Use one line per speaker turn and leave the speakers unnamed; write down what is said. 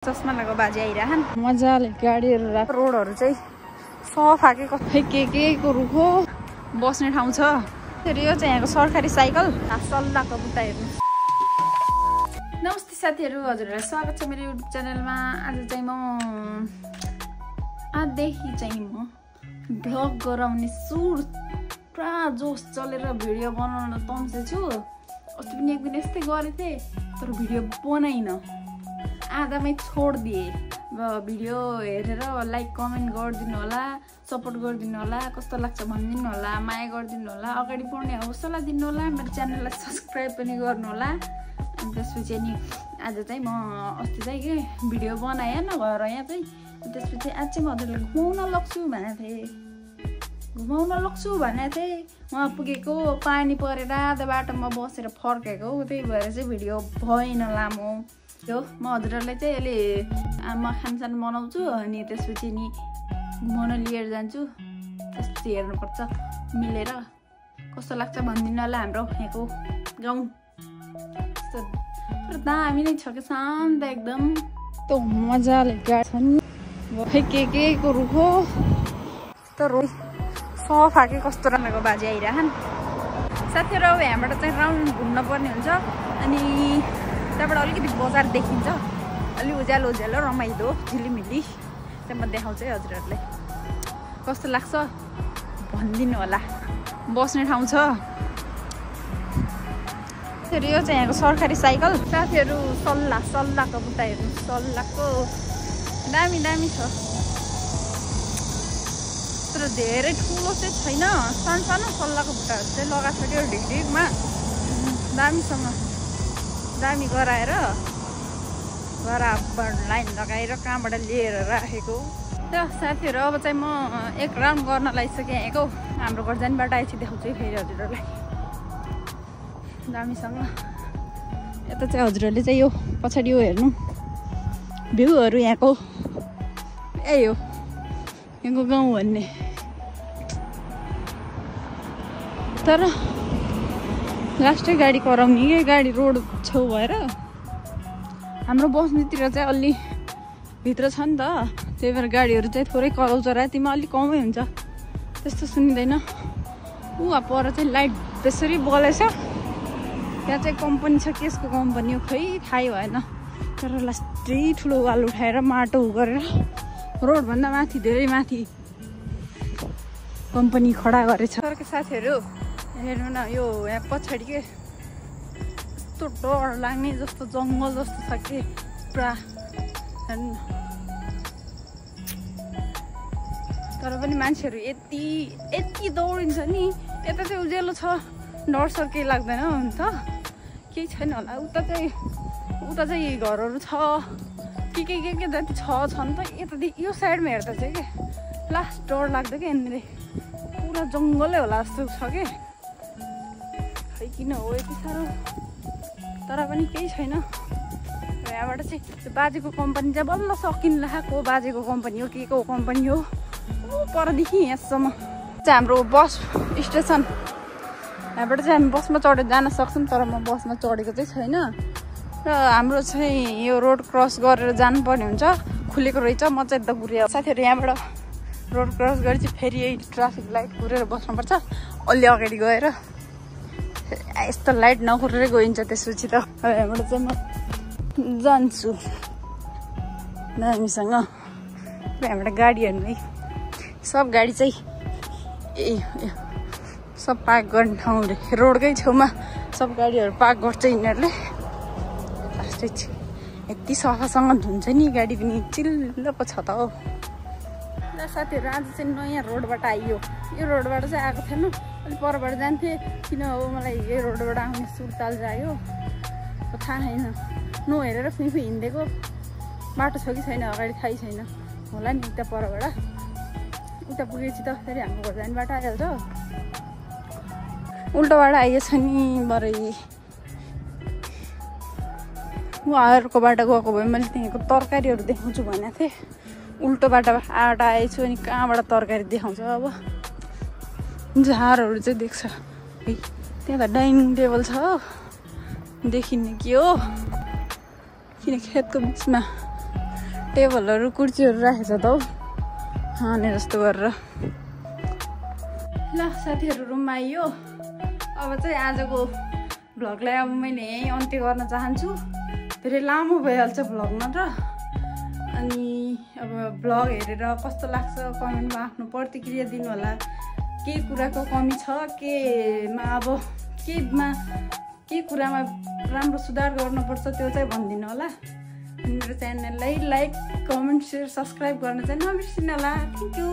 चस्मा लगाएको बाजे आइरहन् मजाले गाडीहरू राख रोडहरू चाहिँ सफा के को रुख हो बस्ने ठाउँ छ। फेरि यो चाहिँ यहाँको सरकारी साइकल सल्लाहको बुट्टा हेर्नु। नमस्ते साथीहरू, हजुरहरूलाई स्वागत छ मेरो युट्युब च्यानलमा। आज चाहिँ म आजदेखि चाहिँ म भ्लग गराउने पुरा जोस चलेर भिडियो बनाउन तम्सेछु। अस्ति पनि एक दिन यस्तै गरेको थिएँ तर भिडियो बनाइन, आधामै छोडिदिएँ। भिडियो हेरेर लाइक कमेन्ट गरिदिनु होला, सपोर्ट गरिदिनु होला, कस्तो लाग्छ भनिदिनु होला, माया गरिदिनु होला, अगाडि बढ्ने हौसला दिनु होला, मेरो च्यानललाई सब्सक्राइब पनि गर्नु होला। अनि त्यसपछि अनि आज चाहिँ म अस्ति चाहिँ के भिडियो बनाएँ नभएर यहाँ चाहिँ त्यसपछि आज चाहिँ म हजुरलाई घुमाउन लग्छु भनेको थिएँ। उहाँ पुगेको पानी परेर आधा बाटोमा बसेर फर्केको, त्यही भएर चाहिँ भिडियो भएन लामो। यो म हजुरहरूलाई चाहिँ अहिले आमा खानसान बनाउँछु अनि त्यसपछि नि घुमाउन लिएर जान्छु। त्यसपछि हेर्नुपर्छ मिलेर कस्तो लाग्छ भनिदिनु होला। हाम्रो यहाँको गाउँ तर दामी नै छ कि शान्त एकदम त मजाले गाडी छ नि। के को रुख हो तर सफा के कस्तो राम्रो बाजे आइरहन्। साथीहरू अब यहाँबाट चाहिँ राउन्ड घुम्न पर्ने हुन्छ अनि त्यहाँबाट अलिकति बजार देखिन्छ, अलि उज्यालो रमाइलो झिलिमिली। त्यहाँ म देखाउँछु है हजुरहरूलाई कस्तो लाग्छ भनिदिनु होला। बस्ने ठाउँ छ। फेरि यो चाहिँ यहाँको सरकारी साइकल। साथीहरू सल्लाहको बुट्टा हेर्नु, सल्लाहको दामी छ तर धेरै ठुलो चाहिँ छैन, सानो सल्लाहको बुट्टाहरू चाहिँ लगाएको छ क्या ढिकढिकमा दामीसँग। दामी गराएर लाइन लगाएर कहाँबाट लिएर राखेको। र साथीहरू अब चाहिँ म एक राउन्ड गर्न लागिसकेँ यहाँको। हाम्रो घर जाने बाटो आएपछि देखाउँछु फेरि हजुरहरूलाई दामीसँग। यता चाहिँ हजुरहरूले चाहिँ यो पछाडि यो हेर्नु भ्यूहरू यहाँको यही हो यहाँको गाउँ भन्ने। तर लास्टै गाडी कराउने के गाडी रोड छेउ भएर हाम्रो बस्नेतिर चाहिँ अलि भित्र छ नि त, त्यही भएर गाडीहरू चाहिँ थोरै कराउँछ। रातिमा अलिक कमै हुन्छ, त्यस्तो सुनिँदैन। पर चाहिँ लाइट त्यसरी बलेछ। त्यहाँ चाहिँ कम्पनी छ, केसको कम्पनी हो खै थाहै भएन। तर लास्टै ठुलो वाल उठाएर माटो गरेर रोडभन्दा माथि धेरै माथि कम्पनी खडा गरेछ। सरका साथीहरू हेर्नु न, यो यहाँ पछाडि के यस्तो डर लाग्ने जस्तो जङ्गल जस्तो छ कि पुरा हेर्नु। तर पनि मान्छेहरू यति दौडिन्छ नि। यता चाहिँ उज्यालो छ, डरसर केही लाग्दैन हुन त, केही छैन होला। उता चाहिँ घरहरू छ के जति छन् त। यतादेखि यो साइडमा हेर्दा चाहिँ के लास्ट डर लाग्छ क्या, यहाँनिर पुरा जङ्गलै होला जस्तो छ कि खै किन हो यति साह्रो। तर पनि केही छैन। यहाँबाट चाहिँ त्यो बाजेको कम्पनी चाहिँ बल्ल सकिन लागेको। बाजेको कम्पनी हो के को कम्पनी हो परदेखि यहाँसम्म चाहिँ हाम्रो बस स्टेसन। यहाँबाट चाहिँ हामी बसमा चढेर जान सक्छौँ तर म बसमा चढेको चाहिँ छैन। र हाम्रो चाहिँ यो रोड क्रस गरेर जानुपर्ने हुन्छ, खुलेको रहेछ। म चाहिँ यता घुरेँ। साथीहरू यहाँबाट रोड क्रस गरे चाहिँ फेरि यही ट्राफिक लाइट घुरेर बस्नुपर्छ। अलि अगाडि गएर यस्तो लाइट नखुरेरै गइन्छ त्यसपछि त। अब यहाँबाट चाहिँ म जान्छु नानीसँग। यहाँबाट गाडी हेर्नु है, सब गाडी चाहिँ सब पार्क गर्ने ठाउँ रे, रोडकै छेउमा सब गाडीहरू पार्क गर्छ यिनीहरूले। लास्टै यति सफासँग धुन्छ नि गाडी पनि, चिल्लो पो छ त हो। ल साथीहरू आज चाहिँ नयाँ रोडबाट आइयो। यो रोडबाट चाहिँ आएको थिएन, अलिक परबाट जान्थेँ। किन हो मलाई यही रोडबाट आउने सुर्ताल जायो थाहा छैन। नहेरेर फुइफुइ हिँडेको बाटो छ कि छैन अगाडि थाहै छैन होला नि। उता परबाट उता पुगेपछि त फेरि हाम्रो घर जाने बाटो आइहाल्छ। उल्टो बाटो आइएछ नि बरै। उहाँहरूको बाटो गएको भए मैले त्यहाँको तरकारीहरू देखाउँछु भनेको थिएँ। उल्टो बाटो आएछु अनि कहाँबाट तरकारी देखाउँछ। अब झारहरू चाहिँ देख्छ है, त्यहाँ त डाइनिङ टेबल छ देखिने के हो। किन खेतको बिचमा टेबलहरू कुर्सीहरू राखेको छ त हौ हाने जस्तो गरेर। ल साथीहरू रुममा आइयो। अब चाहिँ आजको भ्लगलाई अब मैले यहीँ अन्त्य गर्न चाहन्छु। धेरै लामो भइहाल्छ भ्लगमा त। अनि अब भ्लग हेरेर कस्तो लाग्छ कमेन्टमा आफ्नो प्रतिक्रिया दिनु होला। के कुराको कमी छ, केमा अब के कुरामा राम्रो सुधार गर्नुपर्छ त्यो चाहिँ भनिदिनु होला। मेरो च्यानललाई लाइक, कमेन्ट, सेयर, सब्सक्राइब गर्न चाहिँ नबिर्सिनु होला। Thank you.